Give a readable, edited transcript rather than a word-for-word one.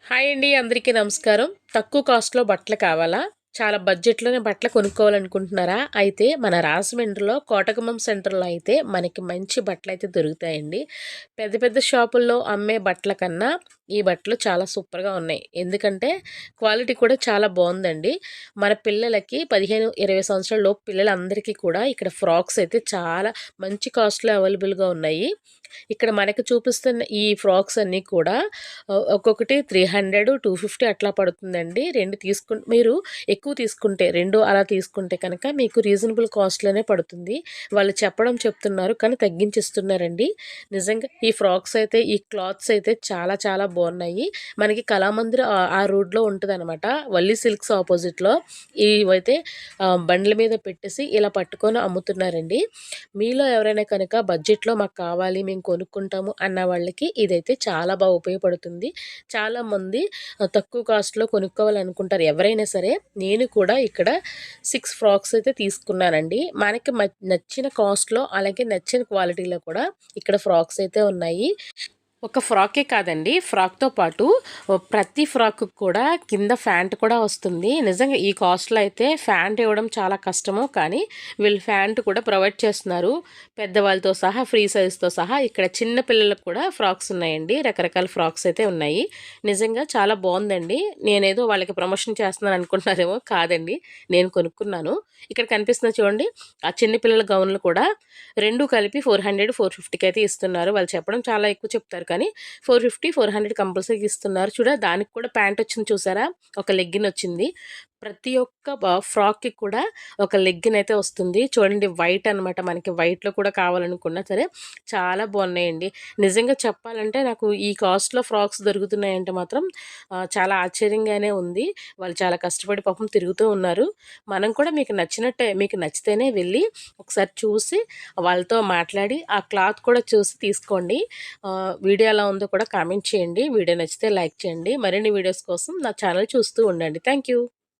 Hi అండి. అందరికీ నమస్కారం. తక్కువ కాస్ట్‌లో బట్టలు కావాలా? చాలా బడ్జెట్‌లోనే బట్టలు కొనుక్కోవాలనుకుంటున్నారా? అయితే మన రాజమండ్రిలో కోటగుమ్మం సెంటర్‌లో అయితే మనకి మంచి బట్టలైతే దొరుకుతాయండి. పెద్ద పెద్ద షాపుల్లో అమ్మే బట్టల కన్నా ఈ బట్టలు చాలా సూపర్‌గా ఉన్నాయి. ఎందుకంటే క్వాలిటీ కూడా చాలా బావుందండి. మన పిల్లలకి 15, 20 సంవత్సరాల లోపు పిల్లలందరికీ కూడా ఇక్కడ ఫ్రాక్స్ అయితే చాలా మంచి కాస్ట్‌లో అవైలబుల్‌గా ఉన్నాయి. ఇక్కడ మనకి చూపిస్తున్న ఈ ఫ్రాక్స్ అన్నీ కూడా ఒక్కొక్కటి 300, 250 అట్లా పడుతుందండి. 2 మీరు ఎక్కువ తీసుకుంటే 2 అలా తీసుకుంటే కనుక మీకు రీజనబుల్ కాస్ట్‌లోనే పడుతుంది. వాళ్ళు చెప్తున్నారు కానీ తగ్గించిస్తున్నారండి. నిజంగా ఈ ఫ్రాక్స్ అయితే ఈ క్లాత్స్ అయితే చాలా చాలా బాగున్నాయి. మనకి కళామందిర్ ఆ రోడ్‌లో ఉంటదనమాట. వల్లి సిల్క్స్ ఆపోజిట్‌లో ఇవైతే బండ్ల మీద పెట్టేసి ఇలా పట్టుకొని అమ్ముతున్నారండి. మీలో ఎవరైనా కనుక బడ్జెట్‌లో మాకు కావాలి మేము కొనుక్కుంటాము అన్న వాళ్ళకి ఇదైతే చాలా బాగా ఉపయోగపడుతుంది. చాలామంది తక్కువ కాస్ట్‌లో కొనుక్కోవాలనుకుంటారు ఎవరైనా సరే. నేను కూడా ఇక్కడ 6 ఫ్రాక్స్ అయితే తీసుకున్నానండి. మనకి నచ్చిన కాస్ట్‌లో అలాగే నచ్చిన క్వాలిటీలో కూడా ఇక్కడ ఫ్రాక్స్ అయితే ఉన్నాయి. ఒక ఫ్రాకే కాదండి. ఫ్రాక్‌తో పాటు ప్రతి ఫ్రాక్‌కి కూడా కింద ఫ్యాంట్ కూడా వస్తుంది. నిజంగా ఈ కాస్ట్‌లో అయితే ఫ్యాంట్ ఇవ్వడం చాలా కష్టము. కానీ వీళ్ళు ఫ్యాంట్ కూడా ప్రొవైడ్ చేస్తున్నారు. పెద్దవాళ్ళతో సహా ఫ్రీ సైజ్‌తో సహా ఇక్కడ చిన్న పిల్లలకు కూడా ఫ్రాక్స్ ఉన్నాయండి. రకరకాల ఫ్రాక్స్ అయితే ఉన్నాయి. నిజంగా చాలా బావుందండి. నేనేదో వాళ్ళకి ప్రమోషన్ చేస్తున్నాను అనుకుంటున్నారేమో కాదండి. నేను కొనుక్కున్నాను. ఇక్కడ కనిపిస్తుంది చూడండి. ఆ చిన్న పిల్లల గౌన్‌లు కూడా 2 కలిపి 400, 450కి అయితే ఇస్తున్నారు. వాళ్ళు చెప్పడం చాలా ఎక్కువ చెప్తారు. కానీ 450, 400 కంపల్సరీ ఇస్తున్నారు. దానికి కూడా ప్యాంట్ వచ్చింది చూసారా? ఒక లెగ్గిన్ వచ్చింది. ప్రతి ఒక్క ఫ్రాక్‌కి కూడా ఒక లెగ్గిన్ అయితే వస్తుంది. చూడండి వైట్ అనమాట. మనకి వైట్‌లో కూడా కావాలనుకున్నా సరే చాలా బాగున్నాయండి. నిజంగా చెప్పాలంటే నాకు ఈ కాస్ట్‌లో ఫ్రాక్స్ దొరుకుతున్నాయంటే మాత్రం చాలా ఆశ్చర్యంగానే ఉంది. వాళ్ళు చాలా కష్టపడి పాపం తిరుగుతూ ఉన్నారు. మనం కూడా మీకు నచ్చితేనే వెళ్ళి ఒకసారి చూసి వాళ్ళతో మాట్లాడి ఆ క్లాత్ కూడా చూసి తీసుకోండి. వీడియో ఎలా ఉందో కూడా కామెంట్ చేయండి. వీడియో నచ్చితే లైక్ చేయండి. మరిన్ని వీడియోస్ కోసం నా ఛానల్ చూస్తూ ఉండండి. Thank you.